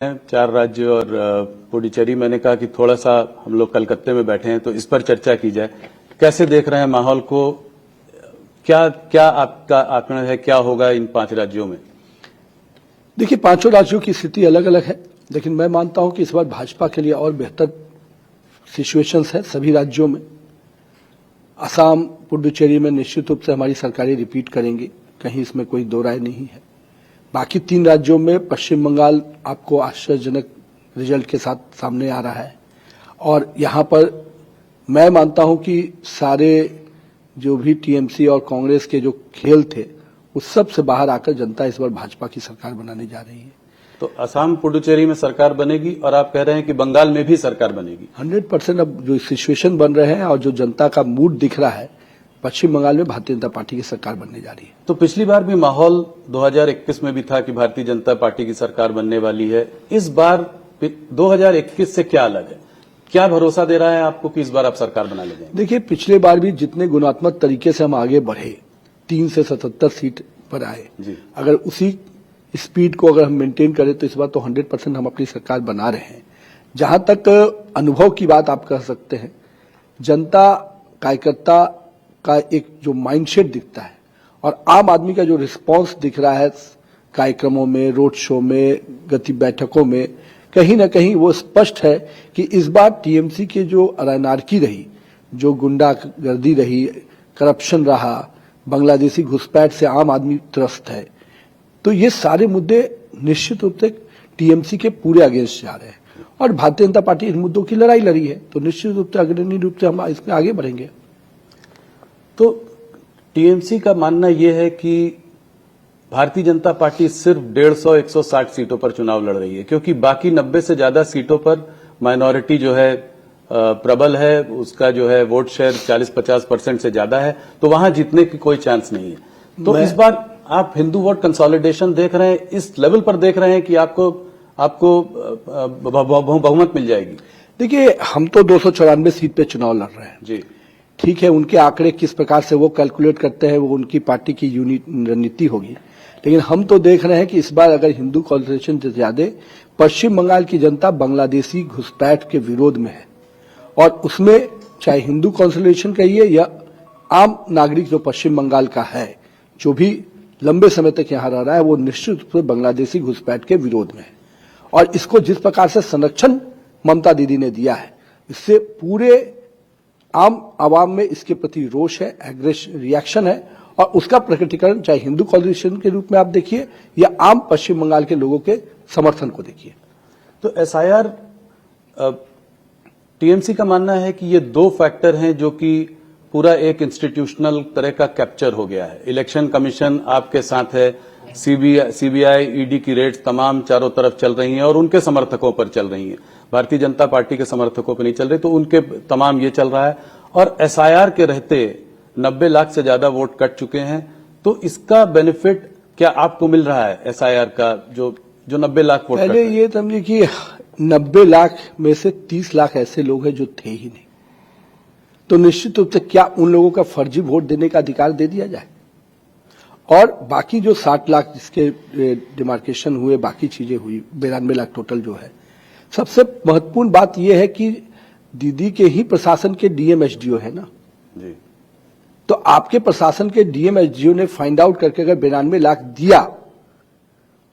चार राज्य और पुडुचेरी। मैंने कहा कि थोड़ा सा हम लोग कलकत्ते में बैठे हैं तो इस पर चर्चा की जाए। कैसे देख रहे हैं माहौल को? क्या क्या आपका आकलन है, क्या होगा इन 5 राज्यों में? देखिए, पांचों राज्यों की स्थिति अलग अलग है, लेकिन मैं मानता हूं कि इस बार भाजपा के लिए और बेहतर सिचुएशंस है सभी राज्यों में। असम, पुडुचेरी में निश्चित रूप से हमारी सरकारें रिपीट करेंगी, कहीं इसमें कोई दो राय नहीं है। बाकी 3 राज्यों में पश्चिम बंगाल आपको आश्चर्यजनक रिजल्ट के साथ सामने आ रहा है, और यहां पर मैं मानता हूं कि सारे जो भी टीएमसी और कांग्रेस के जो खेल थे उस सब से बाहर आकर जनता इस बार भाजपा की सरकार बनाने जा रही है। तो असम पुडुचेरी में सरकार बनेगी और आप कह रहे हैं कि बंगाल में भी सरकार बनेगी। 100% अब जो सिचुएशन बन रहे हैं और जो जनता का मूड दिख रहा है, पश्चिम बंगाल में भारतीय जनता पार्टी की सरकार बनने जा रही है। तो पिछली बार भी माहौल 2021 में भी था कि भारतीय जनता पार्टी की सरकार बनने वाली है। इस बार 2021 से क्या अलग है? क्या भरोसा दे रहा है आपको कि इस बार आप सरकार बना ले जाएंगे? देखिए, पिछले बार भी जितने गुणात्मक तरीके से हम आगे बढ़े, 3 से 77 सीट पर आए, अगर उसी स्पीड को अगर हम मेंटेन करें तो इस बार तो 100% हम अपनी सरकार बना रहे हैं। जहां तक अनुभव की बात आप कह सकते हैं, जनता कार्यकर्ता का एक जो माइंडसेट दिखता है और आम आदमी का जो रिस्पांस दिख रहा है कार्यक्रमों में, रोड शो में, गति बैठकों में, कहीं ना कहीं वो स्पष्ट है कि इस बार टीएमसी के जो अनारकी रही, जो गुंडागर्दी रही, करप्शन रहा, बांग्लादेशी घुसपैठ से आम आदमी त्रस्त है, तो ये सारे मुद्दे निश्चित रूप से टीएमसी के पूरे अगेंस्ट जा रहे हैं और भारतीय जनता पार्टी इन मुद्दों की लड़ाई लड़ी है, तो निश्चित रूप से अग्रणी रूप से हम इसमें आगे बढ़ेंगे। तो टीएमसी का मानना यह है कि भारतीय जनता पार्टी सिर्फ 150-160 सीटों पर चुनाव लड़ रही है, क्योंकि बाकी 90 से ज्यादा सीटों पर माइनॉरिटी जो है प्रबल है, उसका जो है वोट शेयर 40-50% से ज्यादा है, तो वहां जीतने की कोई चांस नहीं है। तो इस बार आप हिंदू वोट कंसोलिडेशन देख रहे हैं, इस लेवल पर देख रहे हैं कि आपको बहुमत मिल जाएगी? देखिए, हम तो 294 सीट पे चुनाव लड़ रहे हैं जी, ठीक है। उनके आंकड़े किस प्रकार से वो कैलकुलेट करते हैं, वो उनकी पार्टी की रणनीति होगी, लेकिन हम तो देख रहे हैं कि इस बार अगर हिंदू कॉन्सेंट्रेशन से ज्यादा पश्चिम बंगाल की जनता बांग्लादेशी घुसपैठ के विरोध में है, और उसमें चाहे हिंदू कॉन्सेंट्रेशन कहिए या आम नागरिक जो पश्चिम बंगाल का है, जो भी लंबे समय तक यहां रह रहा है, वो निश्चित रूप से बांग्लादेशी घुसपैठ के विरोध में है। और इसको जिस प्रकार से संरक्षण ममता दीदी ने दिया है, इससे पूरे आम आवाम में इसके प्रति रोष है, रिएक्शन है, और उसका प्रकटीकरण चाहे हिंदू कॉन्सेंट्रेशन के रूप में आप देखिए या आम पश्चिम बंगाल के लोगों के समर्थन को देखिए। तो एसआईआर, टीएमसी का मानना है कि ये 2 फैक्टर हैं जो कि पूरा एक इंस्टीट्यूशनल तरह का कैप्चर हो गया है। इलेक्शन कमीशन आपके साथ है, सीबीआई, ईडी की रेड्स तमाम चारों तरफ चल रही हैं और उनके समर्थकों पर चल रही हैं, भारतीय जनता पार्टी के समर्थकों पर नहीं चल रही, तो उनके तमाम ये चल रहा है। और एसआईआर के रहते 90 लाख से ज्यादा वोट कट चुके हैं, तो इसका बेनिफिट क्या आपको मिल रहा है एसआईआर का, जो 90 लाख वोट? पहले ये समझिए कि 90 लाख में से 30 लाख ऐसे लोग हैं जो थे ही नहीं, तो निश्चित रूप से क्या उन लोगों का फर्जी वोट देने का अधिकार दे दिया जाए? और बाकी जो 60 लाख जिसके डिमार्केशन हुए, बाकी चीजें हुई, 92 लाख टोटल जो है। सबसे महत्वपूर्ण बात यह है कि दीदी के ही प्रशासन के डीएम एसडीओ है ना जी, तो आपके प्रशासन के डीएम एसडीओ ने फाइंड आउट करके अगर 92 लाख दिया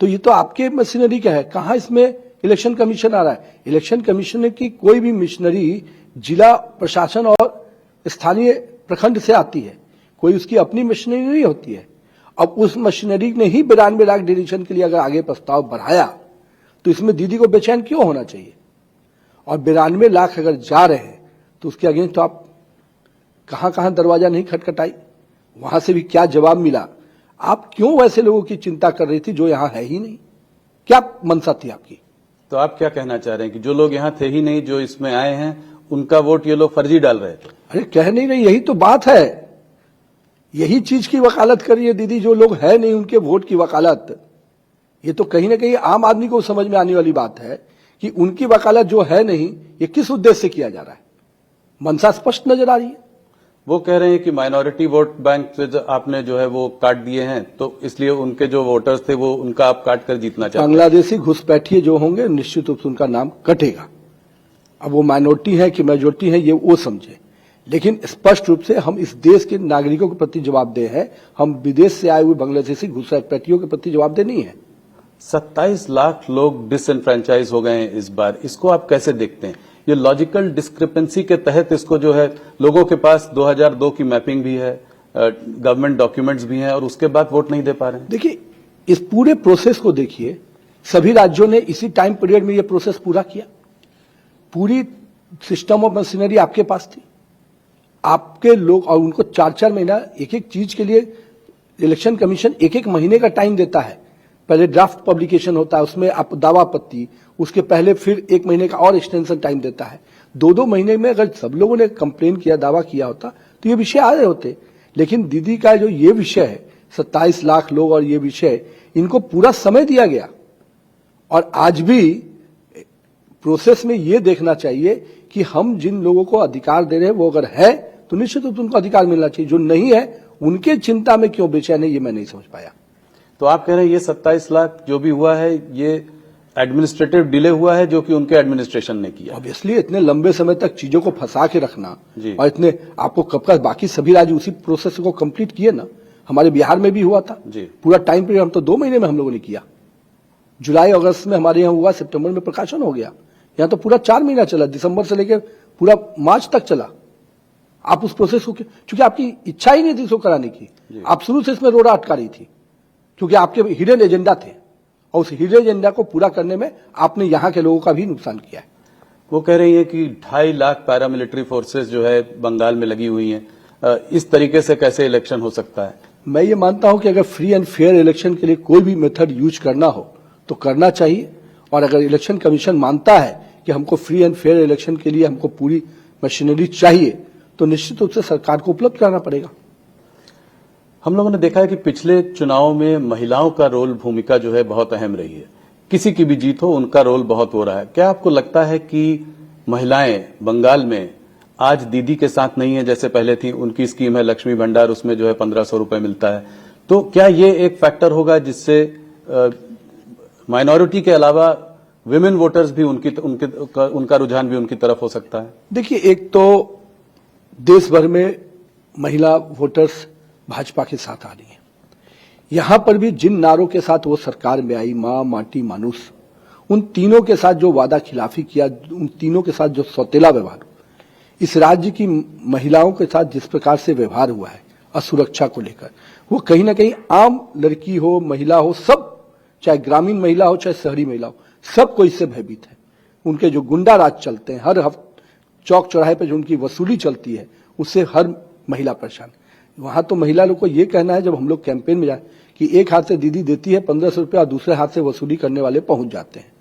तो ये तो आपके मशीनरी का है। कहां इसमें इलेक्शन कमीशन आ रहा है? इलेक्शन कमीशन की कोई भी मशीनरी जिला प्रशासन और स्थानीय प्रखंड से आती है, कोई उसकी अपनी मशीनरी नहीं होती है। अब उस मशीनरी ने ही 92 लाख डिलीशन के लिए अगर आगे प्रस्ताव बढ़ाया तो इसमें दीदी को बेचैन क्यों होना चाहिए? और 92 लाख अगर जा रहे हैं तो उसके अगेंस्ट तो आप कहां कहां दरवाजा नहीं खटखटाई, वहां से भी क्या जवाब मिला? आप क्यों वैसे लोगों की चिंता कर रही थी जो यहां है ही नहीं? क्या मंशा थी आपकी? तो आप क्या कहना चाह रहे हैं कि जो लोग यहां थे ही नहीं, जो इसमें आए हैं, उनका वोट ये लोग फर्जी डाल रहे थे? अरे कह नहीं रही, यही तो बात है, यही चीज की वकालत कर रही है दीदी, जो लोग है नहीं उनके वोट की वकालत। ये तो कहीं ना कहीं आम आदमी को समझ में आने वाली बात है कि उनकी वकालत जो है नहीं, ये किस उद्देश्य से किया जा रहा है? मंशा स्पष्ट नजर आ रही है। वो कह रहे हैं कि माइनॉरिटी वोट बैंक से जो आपने जो है वो काट दिए हैं, तो इसलिए उनके जो वोटर्स थे वो उनका आप काट कर जीतना चाहते हैं। बांग्लादेशी घुसपैठिए जो होंगे निश्चित रूप से उनका नाम कटेगा। अब वो माइनॉरिटी है कि मेजोरिटी है ये वो समझे, लेकिन स्पष्ट रूप से हम इस देश के नागरिकों के प्रति जवाबदेह है। हम विदेश से आए हुए बांग्लादेशी घुसपैठियों के प्रति जवाबदेह नहीं है। 27 लाख लोग डिसएनफ्रेंचाइज हो गए हैं इस बार, इसको आप कैसे देखते हैं? ये लॉजिकल डिस्क्रिपेंसी के तहत इसको जो है लोगों के पास 2002 की मैपिंग भी है, गवर्नमेंट डॉक्यूमेंट्स भी हैं और उसके बाद वोट नहीं दे पा रहे हैं। देखिए, इस पूरे प्रोसेस को देखिए, सभी राज्यों ने इसी टाइम पीरियड में ये प्रोसेस पूरा किया। पूरी सिस्टम ऑफ मशीनरी आपके पास थी, आपके लोग, और उनको 4-4 महीना एक एक चीज के लिए इलेक्शन कमीशन एक महीने का टाइम देता है। पहले ड्राफ्ट पब्लिकेशन होता है, उसमें आप दावा आपत्ति, उसके पहले फिर 1 महीने का और एक्सटेंशन टाइम देता है। 2-2 महीने में अगर सब लोगों ने कंप्लेन किया, दावा किया होता तो ये विषय आ रहे होते। लेकिन दीदी का जो ये विषय है, 27 लाख लोग और ये विषय, इनको पूरा समय दिया गया। और आज भी प्रोसेस में ये देखना चाहिए कि हम जिन लोगों को अधिकार दे रहे हैं वो अगर है तो निश्चित रूप से उनको अधिकार मिलना चाहिए। जो नहीं है उनके चिंता में क्यों बेचैन है, ये मैं नहीं समझ पाया। तो आप कह रहे हैं ये 27 लाख जो भी हुआ है ये एडमिनिस्ट्रेटिव डिले हुआ है जो कि उनके एडमिनिस्ट्रेशन ने किया। ऑब्वियसली इतने लंबे समय तक चीजों को फंसा के रखना जी। और इतने आपको कब का, बाकी सभी राज्य उसी प्रोसेस को कंप्लीट किए ना। हमारे बिहार में भी हुआ था जी। पूरा टाइम पीरियड हम तो 2 महीने में हम लोगों ने किया। जुलाई अगस्त में हमारे यहाँ हुआ, सितंबर में प्रकाशन हो गया। यहाँ तो पूरा 4 महीना चला, दिसंबर से लेकर पूरा मार्च तक चला। आप उस प्रोसेस को, क्योंकि आपकी इच्छा ही नहीं थी इसको कराने की, आप शुरू से इसमें रोड़ा अटका रही थी, क्योंकि आपके हिडन एजेंडा थे और उस हिडन एजेंडा को पूरा करने में आपने यहाँ के लोगों का भी नुकसान किया है। वो कह रही है कि 2.5 लाख पैरामिलिट्री फोर्सेस जो है बंगाल में लगी हुई हैं, इस तरीके से कैसे इलेक्शन हो सकता है? मैं ये मानता हूं कि अगर फ्री एंड फेयर इलेक्शन के लिए कोई भी मेथड यूज करना हो तो करना चाहिए। और अगर इलेक्शन कमीशन मानता है कि हमको फ्री एंड फेयर इलेक्शन के लिए हमको पूरी मशीनरी चाहिए तो निश्चित रूप से सरकार को उपलब्ध कराना पड़ेगा। हम लोगों ने देखा है कि पिछले चुनाव में महिलाओं का रोल, भूमिका जो है बहुत अहम रही है। किसी की भी जीत हो उनका रोल बहुत हो रहा है। क्या आपको लगता है कि महिलाएं बंगाल में आज दीदी के साथ नहीं है जैसे पहले थी? उनकी स्कीम है लक्ष्मी भंडार, उसमें जो है 1500 रुपए मिलता है। तो क्या ये एक फैक्टर होगा जिससे माइनॉरिटी के अलावा विमेन वोटर्स भी उनका रुझान भी उनकी तरफ हो सकता है? देखिए, एक तो देश भर में महिला वोटर्स भाजपा के साथ आ रही है। यहां पर भी जिन नारों के साथ वो सरकार में आई, मां, माटी, मानुष, उन तीनों के साथ जो वादा खिलाफी किया, उन तीनों के साथ जो सौतेला व्यवहार, इस राज्य की महिलाओं के साथ जिस प्रकार से व्यवहार हुआ है असुरक्षा को लेकर, वो कहीं ना कहीं आम लड़की हो, महिला हो, सब, चाहे ग्रामीण महिला हो चाहे शहरी महिला हो, सबको इससे भयभीत है। उनके जो गुंडा राज चलते हैं, हर चौक चौराहे पे जो उनकी वसूली चलती है, उससे हर महिला परेशान। वहां तो महिला लोग को ये कहना है, जब हम लोग कैंपेन में जाए, कि एक हाथ से दीदी देती है 1500 रुपया और दूसरे हाथ से वसूली करने वाले पहुंच जाते हैं।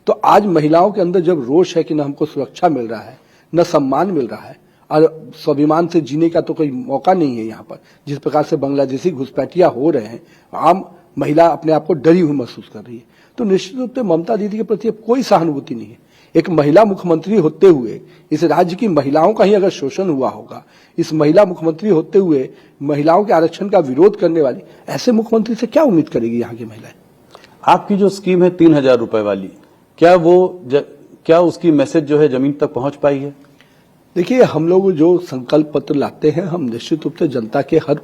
तो आज महिलाओं के अंदर जब रोष है कि न हमको सुरक्षा मिल रहा है, न सम्मान मिल रहा है, और स्वाभिमान से जीने का तो कोई मौका नहीं है यहाँ पर, जिस प्रकार से बांग्लादेशी घुसपैठिया हो रहे हैं, आम महिला अपने आप को डरी हुई महसूस कर रही है। तो निश्चित रूप से ममता दीदी के प्रति कोई सहानुभूति नहीं है। एक महिला मुख्यमंत्री होते हुए इस राज्य की महिलाओं का ही अगर शोषण हुआ होगा, इस महिला मुख्यमंत्री होते हुए महिलाओं के आरक्षण का विरोध करने वाली ऐसे मुख्यमंत्री से क्या उम्मीद करेगी यहाँ की महिलाएं? आपकी जो स्कीम है 3000 रुपए वाली, क्या उसकी मैसेज जो है जमीन तक पहुंच पाई है? देखिए, हम लोग जो संकल्प पत्र लाते हैं, हम निश्चित रूप से जनता के हर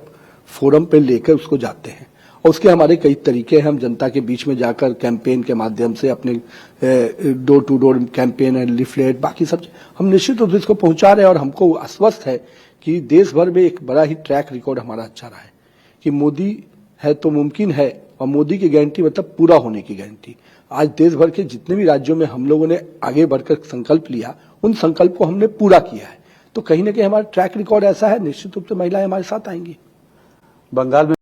फोरम पे लेकर उसको जाते हैं और उसके हमारे कई तरीके हैं। हम जनता के बीच में जाकर कैंपेन के माध्यम से अपने डोर टू डोर कैंपेन है, लिफलेट, बाकी सब हम निश्चित रूप से इसको पहुंचा रहे हैं। और हमको आश्वस्त है कि देश भर में एक बड़ा ही ट्रैक रिकॉर्ड हमारा अच्छा रहा है कि मोदी है तो मुमकिन है, और मोदी की गारंटी मतलब पूरा होने की गारंटी। आज देश भर के जितने भी राज्यों में हम लोगों ने आगे बढ़कर संकल्प लिया, उन संकल्प को हमने पूरा किया है। तो कहीं ना कहीं हमारा ट्रैक रिकॉर्ड ऐसा है, निश्चित रूप से महिलाएं हमारे साथ आएंगी। बंगाल में